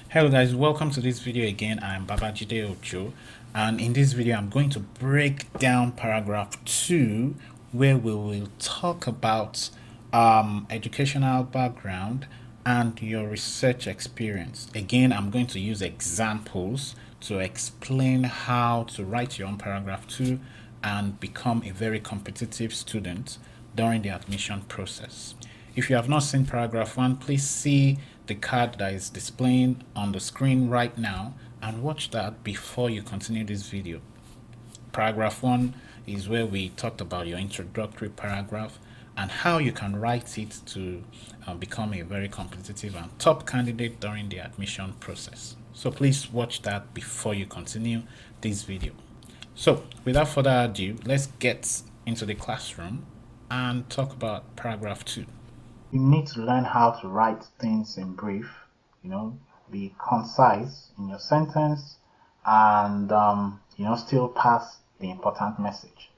Hello guys, welcome to this video again. I'm Babajide Ocho, and in this video I'm going to break down paragraph 2 where we will talk about educational background and your research experience. Again, I'm going to use examples to explain how to write your own paragraph 2 and become a very competitive student during the admission process. If you have not seen paragraph 1, please see the card that is displaying on the screen right now and watch that before you continue this video. Paragraph 1 is where we talked about your introductory paragraph and how you can write it to become a very competitive and top candidate during the admission process. So please watch that before you continue this video. So without further ado, let's get into the classroom and talk about paragraph 2. You need to learn how to write things in brief, be concise in your sentence and, still pass the important message.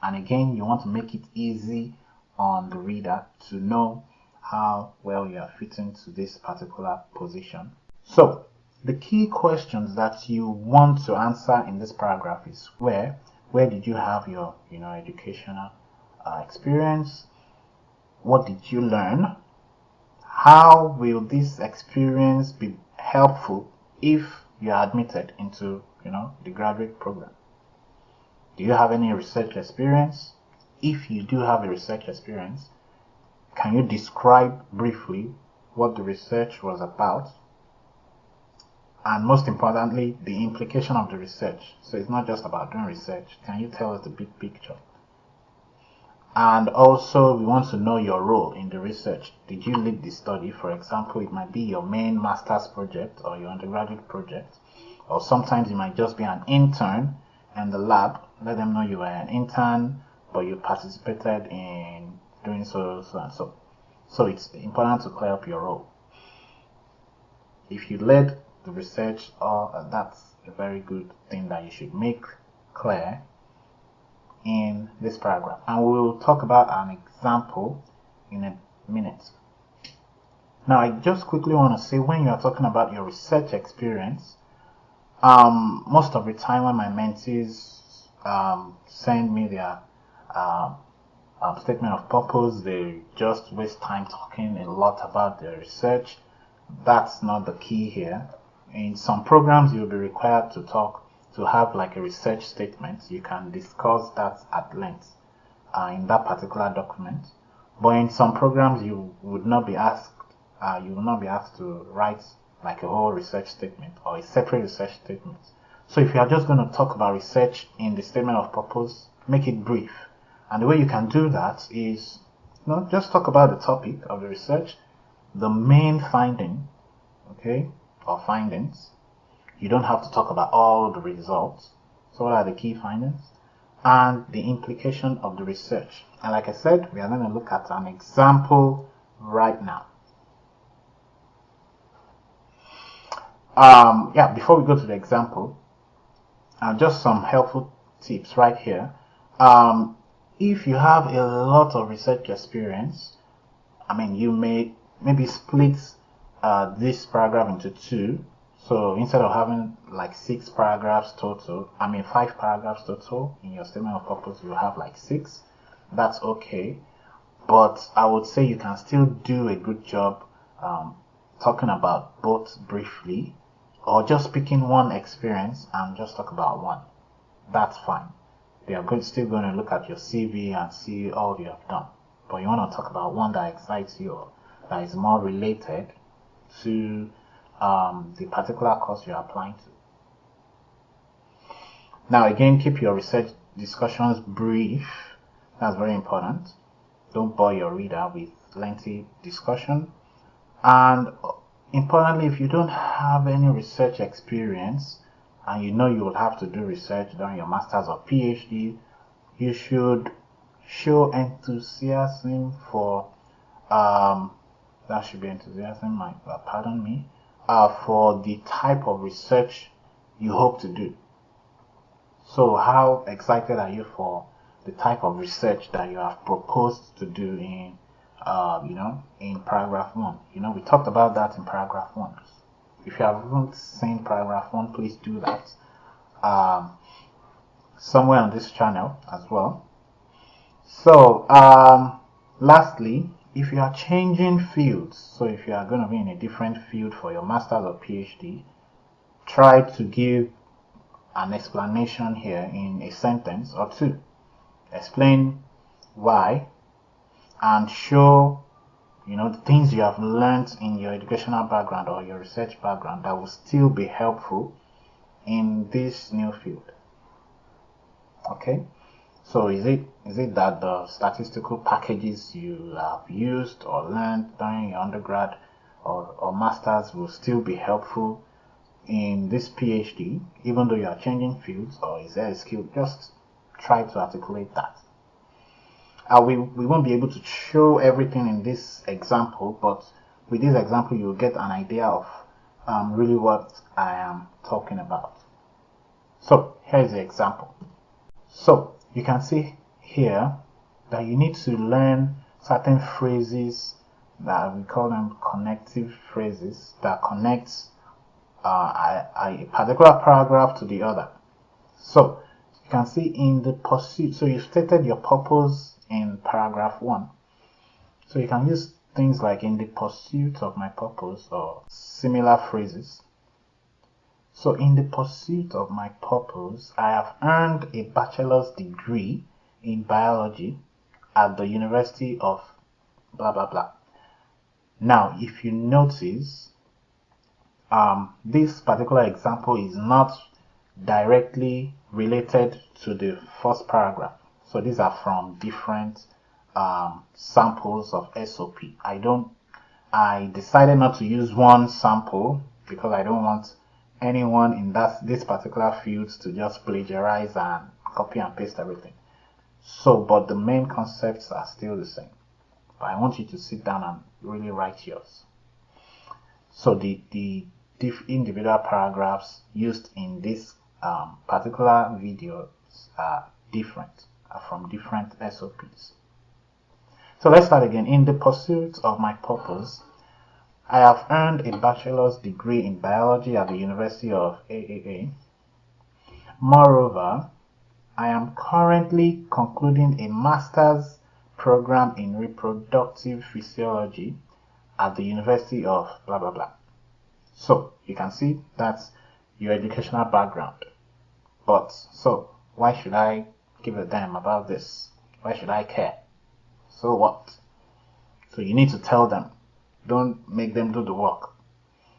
And again, you want to make it easy on the reader to know how well you are fitting to this particular position. So the key questions that you want to answer in this paragraph is where did you have your educational experience? What did you learn? How will this experience be helpful if you are admitted into the graduate program? Do you have any research experience? If you do have a research experience, can you describe briefly what the research was about? And most importantly, the implication of the research. So it's not just about doing research. Can you tell us the big picture? And also, we want to know your role in the research. Did you lead the study? For example, it might be your main master's project or your undergraduate project. Or sometimes you might just be an intern in the lab. Let them know you were an intern, but you participated in doing so and so. So it's important to clear up your role. If you led the research, that's a very good thing that you should make clear in this paragraph, and we'll talk about an example in a minute. Now, I just quickly want to say, when you are talking about your research experience, most of the time when my mentees send me their statement of purpose, they just waste time talking a lot about their research. That's not the key here. In some programs, you'll be required to have like a research statement. You can discuss that at length in that particular document. But in some programs, you will not be asked to write like a whole research statement or a separate research statement. So if you are just going to talk about research in the statement of purpose, make it brief. And the way you can do that is just talk about the topic of the research, the main finding, or findings. You don't have to talk about all the results. So what are the key findings? And the implication of the research. And like I said, we are going to look at an example right now. Before we go to the example, just some helpful tips right here. If you have a lot of research experience, you may maybe split this paragraph into two. So instead of having like 6 paragraphs total, 5 paragraphs total in your statement of purpose, you have like 6. That's okay. But I would say you can still do a good job talking about both briefly, or just picking one experience and just talk about one. That's fine. They are still going to look at your CV and see all you have done. But you want to talk about one that excites you, or that is more related to the particular course you're applying to. Now again, keep your research discussions brief. That's very important. Don't bore your reader with lengthy discussion. And importantly, if you don't have any research experience and you will have to do research during your master's or PhD, you should show enthusiasm for that should be enthusiasm, for the type of research you hope to do. So how excited are you for the type of research that you have proposed to do in paragraph 1? We talked about that in paragraph 1. If you haven't seen paragraph 1, please do that somewhere on this channel as well. So lastly, if you are changing fields, so if you are going to be in a different field for your master's or PhD, try to give an explanation here in a sentence or two. Explain why and show the things you have learned in your educational background or your research background that will still be helpful in this new field. Okay, so is it that the statistical packages you have used or learned during your undergrad or masters will still be helpful in this PhD, even though you are changing fields, or is there a skill? Just try to articulate that. We won't be able to show everything in this example, but with this example you will get an idea of really what I am talking about. So here's the example. So you can see here that you need to learn certain phrases that we call them connective phrases that connects a particular paragraph to the other. So you can see in the pursuit, so you stated your purpose in paragraph 1. So you can use things like in the pursuit of my purpose or similar phrases. So in the pursuit of my purpose, I have earned a bachelor's degree in biology at the University of blah blah blah. Now, if you notice, this particular example is not directly related to the first paragraph. So these are from different samples of SOP. I decided not to use one sample because I don't want anyone in this particular field to just plagiarize and copy and paste everything. So, but the main concepts are still the same. But I want you to sit down and really write yours. So the individual paragraphs used in this particular videos are different, from different SOPs. So let's start again. In the pursuit of my purpose, I have earned a bachelor's degree in biology at the University of AAA. Moreover, I am currently concluding a master's program in reproductive physiology at the University of blah blah blah. So you can see that's your educational background. But so why should I give a damn about this? Why should I care? So what? So you need to tell them. Don't make them do the work.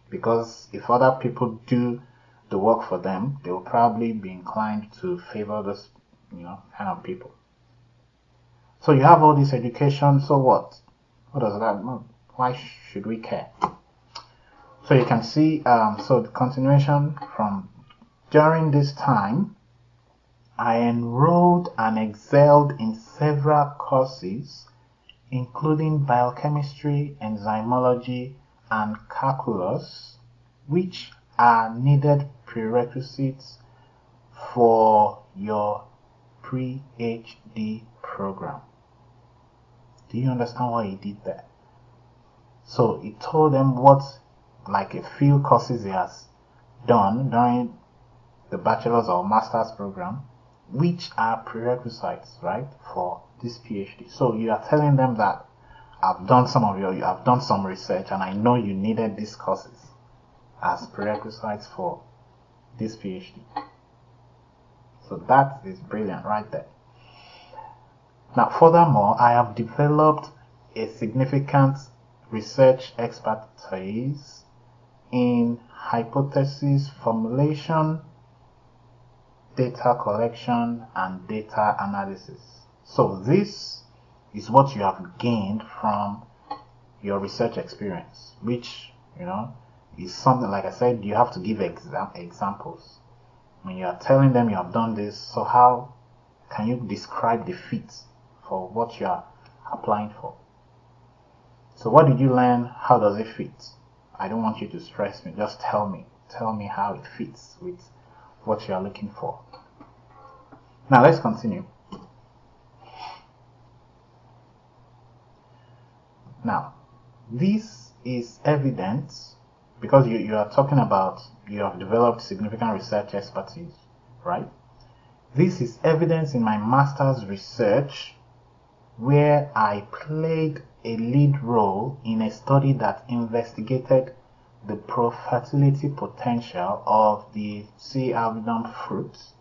Because if other people do the work for them, they will probably be inclined to favor this, kind of people. So you have all this education, so what? What does that mean? Why should we care? So you can see, so the continuation from during this time, I enrolled and excelled in several courses, including biochemistry, enzymology, and calculus, which are needed prerequisites for your pre-PhD program. Do you understand what he did there? So he told them what, like a few courses he has done during the bachelor's or master's program, which are prerequisites, right, for this PhD. So you are telling them that I've done some research and I know you needed these courses as prerequisites for this PhD. So that is brilliant right there. Now, furthermore, I have developed a significant research expertise in hypothesis formulation, data collection, and data analysis. So this is what you have gained from your research experience, which, is something, like I said, you have to give examples. When you are telling them you have done this, so how can you describe the fit for what you are applying for? So what did you learn? How does it fit? I don't want you to stress me. Just tell me how it fits with what you are looking for. Now let's continue. Now, this is evident because you are talking about you have developed significant research expertise, right? This is evidence in my master's research where I played a lead role in a study that investigated the fertility potential of the C. avidum fruits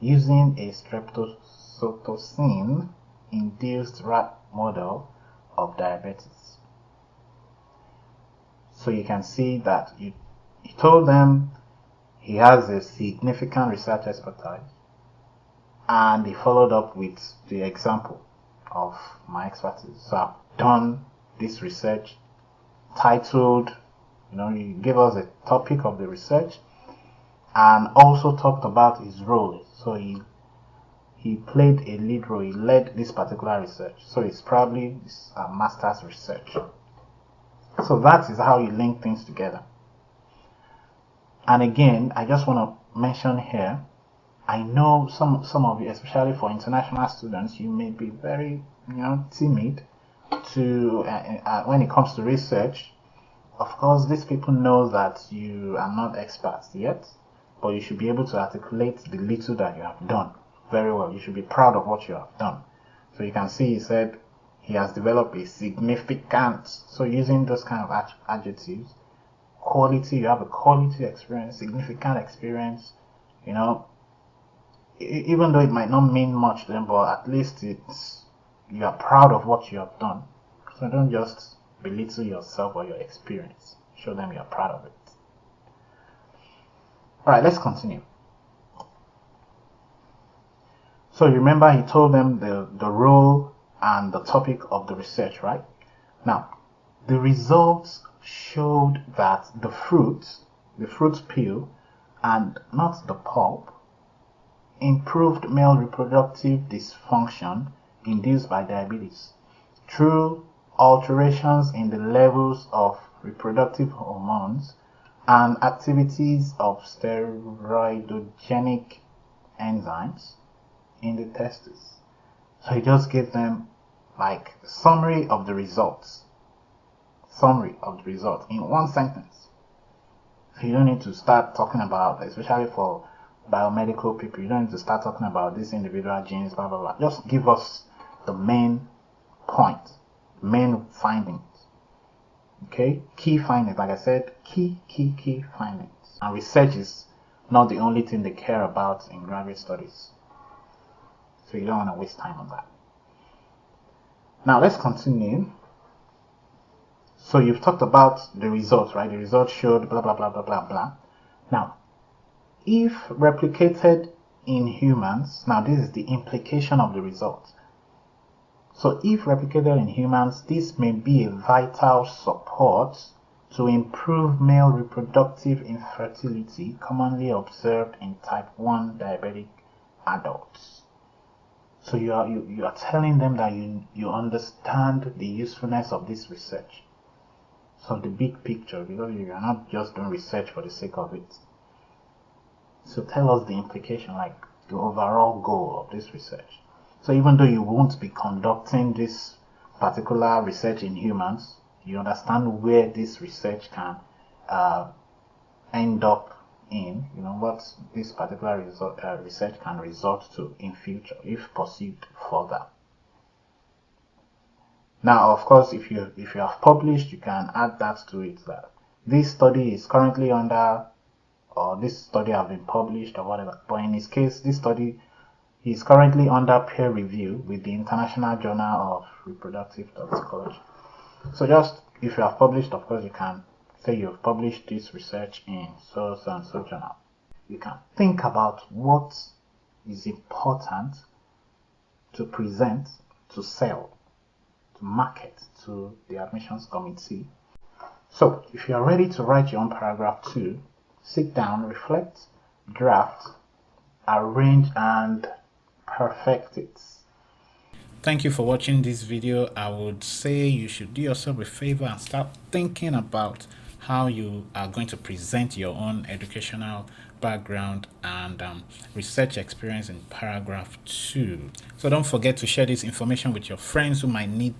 using a streptozotocin-induced rat model of diabetes. So you can see that he told them he has a significant research expertise, and he followed up with the example of my expertise. So I've done this research titled, he gave us a topic of the research and also talked about his role. So he played a lead role, he led this particular research. So it's probably a master's research. So that is how you link things together. And again, I just want to mention here, I know some of you, especially for international students, you may be very timid to when it comes to research. Of course, these people know that you are not experts yet, but you should be able to articulate the little that you have done very well. You should be proud of what you have done. So you can see he said he has developed a significant, so using those kind of adjectives, quality, you have a quality experience, significant experience, even though it might not mean much to them, but at least you are proud of what you have done. So don't just belittle yourself or your experience. Show them you're proud of it. Alright, let's continue. So remember he told them the role and the topic of the research, right? Now, the results showed that the fruit peel, and not the pulp, improved male reproductive dysfunction induced by diabetes through alterations in the levels of reproductive hormones and activities of steroidogenic enzymes in the testes. So he just gave them like summary of the results in one sentence. So you don't need to start talking about, especially for biomedical people, you don't need to start talking about these individual genes, blah blah blah. Just give us the main point, main findings. Okay, key findings. Like I said, key findings. And research is not the only thing they care about in graduate studies, so you don't want to waste time on that. Now let's continue. So you've talked about the results, right? The results showed blah blah blah blah blah blah. Now, if replicated in humans, now this is the implication of the result. So if replicated in humans, this may be a vital support to improve male reproductive infertility commonly observed in type 1 diabetic adults. So you are telling them that you understand the usefulness of this research. So the big picture, because you are not just doing research for the sake of it. So tell us the implication, like the overall goal of this research. So even though you won't be conducting this particular research in humans, you understand where this research can end up in, what this particular research can result to in future if pursued further. Now, of course, if you have published, you can add that to it, that this study is currently under, or this study has been published or whatever. But in his case, this study is currently under peer review with the International Journal of Reproductive Toxicology. So just, if you have published, of course, you can say you have published this research in so and so journal. You can think about what is important to present, to sell, to market to the admissions committee. So if you are ready to write your own paragraph 2, sit down, reflect, draft, arrange, and perfect it. Thank you for watching this video. I would say you should do yourself a favor and start thinking about how you are going to present your own educational background and research experience in paragraph 2. So don't forget to share this information with your friends who might need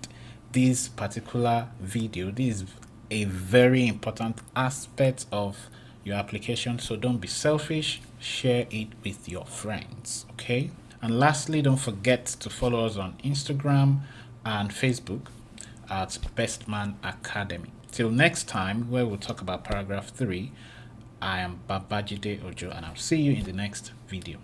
this particular video. This is a very important aspect of your application, so don't be selfish. Share it with your friends, okay? And lastly, don't forget to follow us on Instagram and Facebook at Bestman Academy. Till next time, where we'll talk about paragraph 3, I am Babajide Ojo, and I'll see you in the next video.